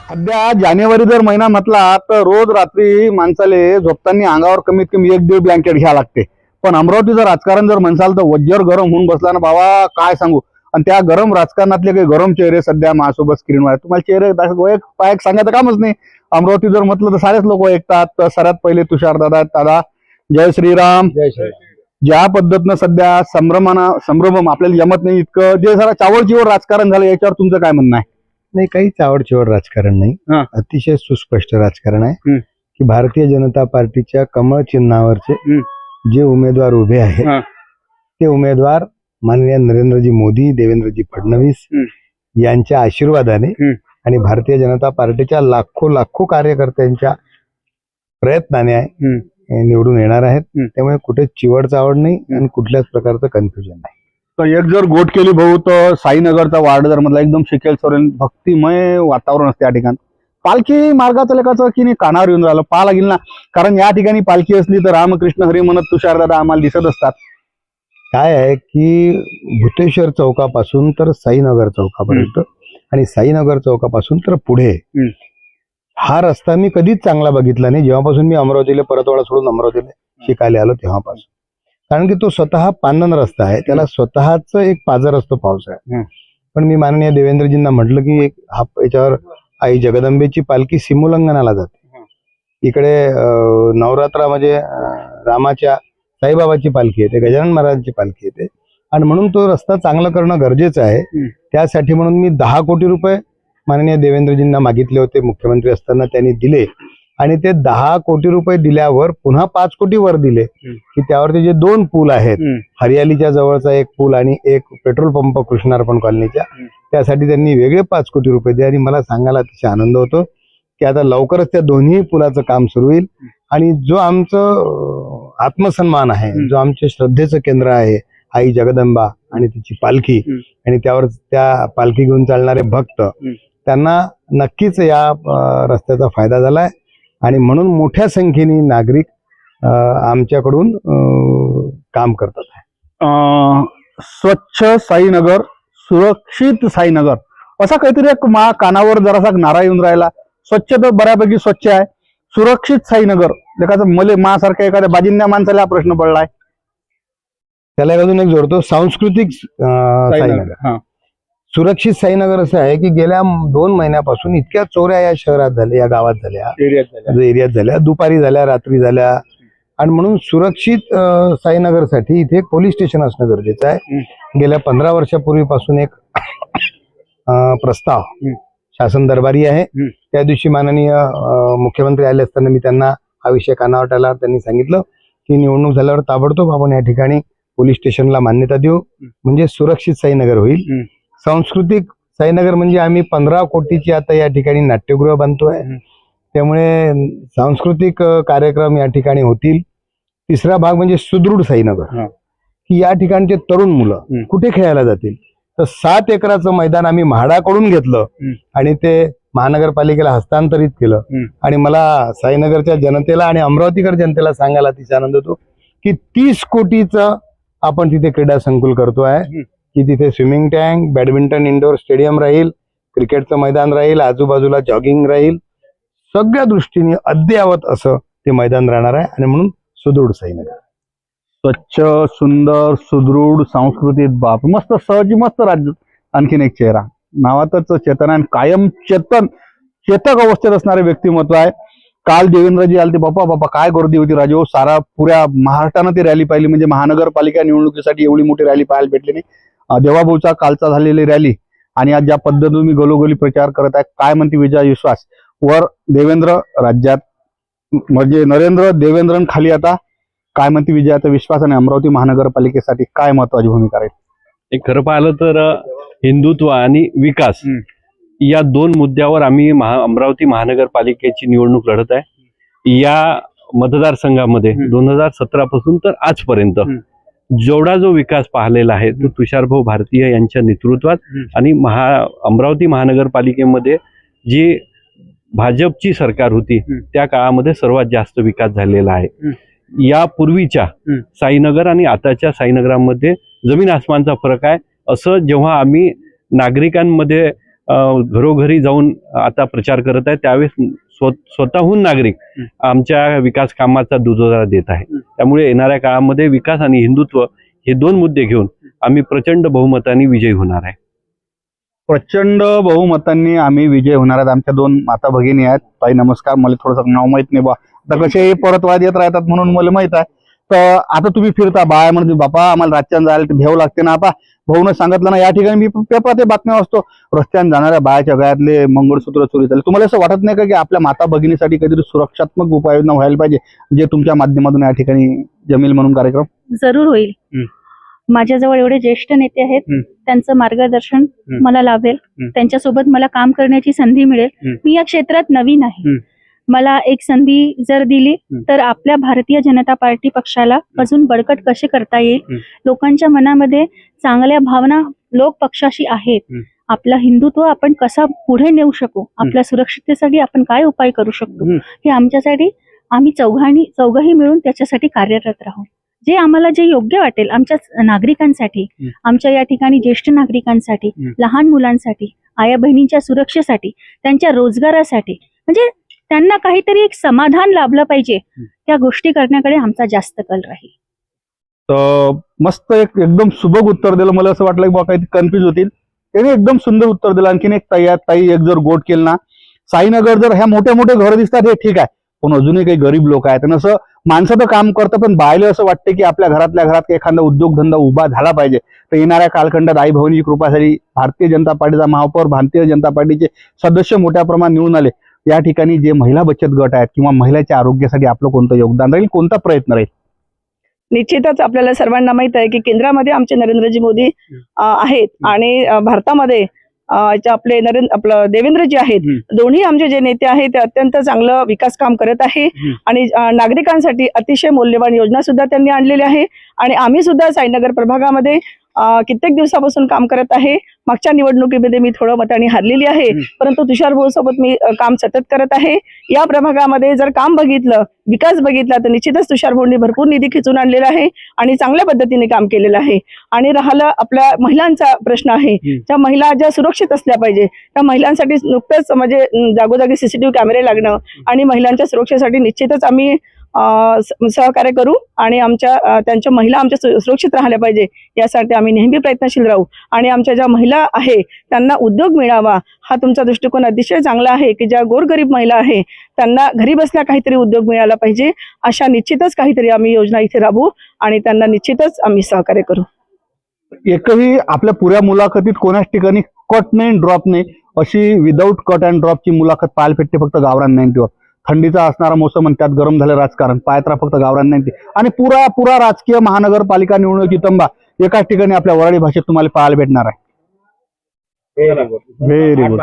सध्या जानेवारी जर महिना म्हटला तर रोज रात्री माणसाले झोपताना अंगावर कमीत कमी 1-1.5 ब्लँकेट घ्यावं लागते. पण अमरावतीचं राजकारण जर म्हणसाल तर वज्जर गरम होऊन बसला ना बाबा, काय सांगू. आणि त्या गरम राजकारणातले काही गरम चेहरे सध्या माझ्यासोबत स्क्रीनवर आहेत. तुम्हाला चेहरे एक सांगायचं कामच नाही. अमरावती जर म्हटलं तर सारेच लोक ऐकतात. तर सर्वात पहिले तुषार दादा, जय श्रीराम. जय श्रीराम. ज्या पद्धतीनं सध्या संभ्रम आपल्याला जमत नाही इतकं जे जरा चावडचीवर राजकारण झालं, याच्यावर तुमचं काय म्हणणं आहे? नाही, काहीच आवडचिवड राजकारण नाही. अतिशय सुस्पष्ट राजकारण आहे की भारतीय जनता पार्टीच्या कमळ चिन्हावरचे जे उमेदवार उभे आहेत ते उमेदवार माननीय नरेंद्रजी मोदी, देवेंद्रजी फडणवीस यांच्या आशीर्वादाने आणि भारतीय जनता पार्टीच्या लाखो कार्यकर्त्यांच्या प्रयत्नाने निवडून येणार आहेत. त्यामुळे कुठे चिवड चावड नाही आणि कुठल्याच प्रकारचं कन्फ्युजन नाही. तर एक जर गोट केली भाऊ तर साईनगरचा वार्ड जर म्हटलं एकदम शिकेल सोरेल भक्तिमय वातावरण असते या ठिकाणी. पालखी मार्गाचं लेखाचं की नाही कानावर येऊन राहिलं पाहा लागेल ना. कारण या ठिकाणी पालखी असली तर रामकृष्ण हरी म्हणत तुषार दादा आम्हाला दिसत असतात. काय आहे की भूतेश्वर चौकापासून तर साईनगर चौकापर्यंत आणि साईनगर चौकापासून तर पुढे हा रस्ता मी कधीच चांगला बघितला नाही. जेव्हापासून मी अमरावतीला परतवाडा सोडून अमरावतीला शिकायला आलो तेव्हापासून. कारण की तो स्वतः पांदन रस्ता आहे, त्याला स्वतःच एक पाझर असतो पावसाळ्यात. पण मी माननीय देवेंद्रजींना म्हटलं की याच्यावर आई जगदंबेची पालखी सिमोल्लंघनाला जाते. इकडे नवरात्रा म्हणजे रामाच्या साईबाबाची पालखी येते, गजानन महाराजांची पालखी येते आणि म्हणून तो रस्ता चांगला करणं गरजेचं आहे. त्यासाठी म्हणून मी 10 कोटी रुपये माननीय देवेंद्रजींना मागितले होते. मुख्यमंत्री असताना त्यांनी दिले आणि ते 10 कोटी रुपये दिल्यावर पुन्हा 5 कोटी वर दिले की त्यावरती जे 2 पूल आहेत, हरियालीच्या जवळचा एक पूल आणि एक पेट्रोल पंप कृष्णार्पण कॉलनीच्या, त्यासाठी त्यांनी वेगळे 5 कोटी रुपये दिले. आणि मला सांगायला अतिशय आनंद होतो की आता लवकरच त्या दोन्ही पुलाचं काम सुरू होईल. आणि जो आमचं आत्मसन्मान आहे, जो आमचे श्रद्धेचं केंद्र आहे आई जगदंबा आणि तिची पालखी आणि त्यावर त्या पालखी घेऊन चालणारे भक्त, त्यांना नक्कीच या रस्त्याचा फायदा झालाय. आणि म्हणून मोठ्या संख्येने नागरिक आमच्याकडून काम करतात आहे. स्वच्छ साईनगर, सुरक्षित साईनगर असा काहीतरी एक कानावर जरासा नारा येऊन राहिला. स्वच्छ तर बऱ्यापैकी स्वच्छ आहे, सुरक्षित साईनगर एखादं मले मासारख्या एखाद्या बाजिंद्या माणसाला हा प्रश्न पडलाय. त्याला अजून एक जोडतो, सांस्कृतिक साईनगर. सुरक्षित साईनगर असं आहे की गेल्या 2 महिन्यापासून इतक्या चोऱ्या या शहरात झाल्या, या गावात झाल्या, एरियात झाल्या, दुपारी झाल्या, रात्री झाल्या. आणि म्हणून सुरक्षित साईनगरसाठी इथे एक पोलीस स्टेशन असणं गरजेचं आहे. गेल्या 15 वर्षापूर्वीपासून एक प्रस्ताव शासन दरबारी आहे. त्या दिवशी माननीय मुख्यमंत्री आले असताना मी त्यांना हा विषय कानावर टाकला. त्यांनी सांगितलं की निवडणूक झाल्यावर ताबडतोब आपण या ठिकाणी पोलीस स्टेशनला मान्यता देऊ, म्हणजे सुरक्षित साईनगर होईल. सांस्कृतिक साईनगर म्हणजे आम्ही 15 कोटीची आता या ठिकाणी नाट्यगृह बांधतोय, त्यामुळे सांस्कृतिक कार्यक्रम या ठिकाणी होतील. तिसरा भाग म्हणजे सुदृढ साईनगर, की या ठिकाणचे तरुण मुलं कुठे खेळायला जातील. तर 7 एकराचं मैदान आम्ही म्हाडाकडून घेतलं आणि ते महानगरपालिकेला हस्तांतरित केलं. आणि मला साईनगरच्या जनतेला आणि अमरावतीकर जनतेला सांगायला अतिशय आनंद होतो की 30 कोटीचं आपण तिथे क्रीडा संकुल करतोय, की तिथे swimming tank, badminton indoor stadium राहील, क्रिकेटचं मैदान राहील, आजूबाजूला जॉगिंग राहील, सगळ्या दृष्टीने अद्ययावत असं ते मैदान राहणार आहे. आणि म्हणून सुदृढ साईनगर. स्वच्छ, सुंदर, सुदृढ, सांस्कृतिक बाप, मस्त सहजी मस्त राज्य. आणखीन एक चेहरा, नावातच चेतन आहे, कायम चेतक अवस्थेत असणारे व्यक्तिमत्व आहे. काल देवेंद्रजी आले ते बापा काय गर्दी होती राजो. सारा पुऱ्या महाराष्ट्रानं ती रॅली पाहिली, म्हणजे महानगरपालिका निवडणुकीसाठी एवढी मोठी रॅली पाहायला भेटली नाही. देवाभाऊचा कालचा झालेली रॅली आणि आज ज्या पद्धतीने तुम्ही गलोगली प्रचार करत आहे, काय म्हणते विजय विश्वास वर देवेंद्र राज्यात, म्हणजे नरेंद्र देवेंद्रन खाली आता काय म्हणते विजयाचा विश्वास आणि अमरावती महानगरपालिकेसाठी काय महत्वाची भूमिका राहील? खरं पाहिलं तर हिंदुत्व आणि विकास या 2 मुद्द्यावर आम्ही अमरावती महानगरपालिकेची निवडणूक लढत आहे. या मतदारसंघामध्ये 2017 पासून तर आजपर्यंत जेवढा जो विकास पाहिलेला आहे तो तुषारभाऊ भारतीय यांच्या नेतृत्वात आणि अमरावती महानगरपालिकेमध्ये जी भाजपची सरकार होती त्या काळामध्ये सर्वात जास्त विकास झालेला आहे. यापूर्वीच्या साईनगर आणि आताच्या साईनगरामध्ये जमीन आसमानचा फरक आहे. असं जेव्हा आम्ही नागरिकांमध्ये घरोघरी जाऊन आता प्रचार करत आहे. त्यावेळेस स्वतःहून नागरिक आमच्या विकास कामाचा दुजोरा देत आहे. त्यामुळे येणाऱ्या काळामध्ये विकास आणि हिंदुत्व हे दोन मुद्दे घेऊन आम्ही प्रचंड बहुमताने विजयी होणार आहे. प्रचंड बहुमतांनी आम्ही विजय होणार आहेत. आमच्या 2 माता भगिनी आहेत. ताई नमस्कार. मला थोडंसं नाव माहित नाही बा, आता कसे परत वाद येत राहतात म्हणून मला माहित आहे. तर आता तुम्ही फिरता बाया म्हणते बापा आम्हाला राज्यात जायला ते भेव लागते ना. आता भाऊनं सांगितलं ना, या ठिकाणी मी पेपरात ते बातम्या वाचतो, रस्त्याने जाणाऱ्या बायाच्या गळ्यातले मंगळसूत्र चोरी झाले. तुम्हाला असं वाटत नाही का की आपल्या माता भगिनीसाठी काहीतरी सुरक्षात्मक उपाययोजना व्हायला पाहिजे, जे तुमच्या माध्यमातून या ठिकाणी जमेल म्हणून कार्यक्रम? जरूर होईल. माझ्याजवळ एवढे ज्येष्ठ नेते आहेत, त्यांचं मार्गदर्शन मला लाभेल. त्यांच्यासोबत मला काम करण्याची संधी मिळेल. मी या क्षेत्रात नवीन आहे. मला एक संधी जर दिली तर आपल्या भारतीय जनता पार्टी पक्षाला अजून बळकट कसे करता येईल, लोकांच्या मनामध्ये चांगल्या भावना लोक पक्षाशी आहेत, आपला हिंदुत्व आपण कसा पुढे नेऊ शकू, आपल्या सुरक्षिततेसाठी आपण काय उपाय करू शकतो, हे आमच्यासाठी आम्ही चौघही मिळून त्याच्यासाठी कार्यरत राहू. जे आम्हाला जे योग्य वाटेल आमच्या नागरिकांसाठी, आमच्या या ठिकाणी ज्येष्ठ नागरिकांसाठी, लहान मुलांसाठी, आया बहिणींच्या सुरक्षेसाठी, त्यांच्या रोजगारासाठी, म्हणजे त्यांना काहीतरी एक समाधान लाभलं पाहिजे, त्या गोष्टी करण्याकडे आमचा जास्त कल राहील. तर मस्त एकदम सुबक उत्तर दिलं. मला असं वाटलं की बा काही कन्फ्युज होतील, त्याने एकदम सुंदर उत्तर दिलं. आणखीन एक ताई एक जर गोट केलं ना, साईनगर जर ह्या मोठे मोठे घर दिसतात हे ठीक आहे, पण अजूनही काही गरीब लोक आहेत. आणि असं माणसं तर काम करतं, पण बायले असं वाटतं की आपल्या घरातल्या घरात एखादा उद्योगधंदा उभा झाला पाहिजे. तर येणाऱ्या कालखंडात आई भवानीची कृपासाठी भारतीय जनता पार्टीचा महापौर, भारतीय जनता पार्टीचे सदस्य मोठ्या प्रमाणात निवडून आले. या ठिकाणी जे महिला बचत गट आहेत किंवा महिलांच्या आरोग्यासाठी आपलं कोणतं योगदान राहील, कोणता प्रयत्न राहील? निश्चितच आपल्याला सर्वांना माहित आहे की केंद्रामध्ये आमचे नरेंद्रजी मोदी आहेत आणि भारतामध्ये आपले आपलं देवेंद्रजी आहेत. दोन्ही आमचे जे नेते आहेत ते अत्यंत चांगलं विकास काम करत आहे आणि नागरिकांसाठी अतिशय मौल्यवान योजना सुद्धा त्यांनी आणलेली आहे. आणि आम्ही सुद्धा साईनगर प्रभागामध्ये कित्येक दिवसापासून काम करत आहे. मागच्या निवडणुकीमध्ये मी थोडं मताने हारलेली आहे, परंतु तुषार भाऊ सोबत मी काम सतत करत आहे. या प्रभागामध्ये जर काम बघितलं, विकास बघितला, तर निश्चितच तुषार भाऊंनी भरपूर निधी खिचून आणलेला आहे आणि चांगल्या पद्धतीने काम केलेलं आहे. आणि राहिला आपल्या महिलांचा प्रश्न आहे, त्या महिला ज्या सुरक्षित असल्या पाहिजे, त्या महिलांसाठी नुकतंच म्हणजे जागोजागी CCTV कॅमेरे लागणं आणि महिलांच्या सुरक्षेसाठी निश्चितच आम्ही सहकार्य करू आणि त्यांच्या महिला आमच्या सुरक्षित राहिल्या पाहिजे यासाठी आम्ही नेहमी प्रयत्नशील राहू. आणि आमच्या ज्या महिला आहे त्यांना उद्योग मिळावा, हा तुमचा दृष्टिकोन अतिशय चांगला आहे की ज्या गोरगरीब महिला आहे त्यांना घरी बसल्या काहीतरी उद्योग मिळाला पाहिजे, अशा निश्चितच काहीतरी आम्ही योजना इथे राबवू आणि त्यांना निश्चितच आम्ही सहकार्य करू. एकही आपल्या पुऱ्या मुलाखतीत कोणाच ठिकाणी कट नाही, ड्रॉप नाही, अशी विदाऊट कट अँड ड्रॉपची मुलाखत पाहायला भेटते फक्त गावरान 90वर. थंडीचा असणारा मोसम आणि त्यात गरम झालं राजकारण पायत्रा फक्त गावरान 90 आणि पुरा राजकीय महानगरपालिका निवडणुकी तंबा एकाच ठिकाणी आपल्या वराडी भाषेत तुम्हाला पाहायला भेटणार आहे. Very good.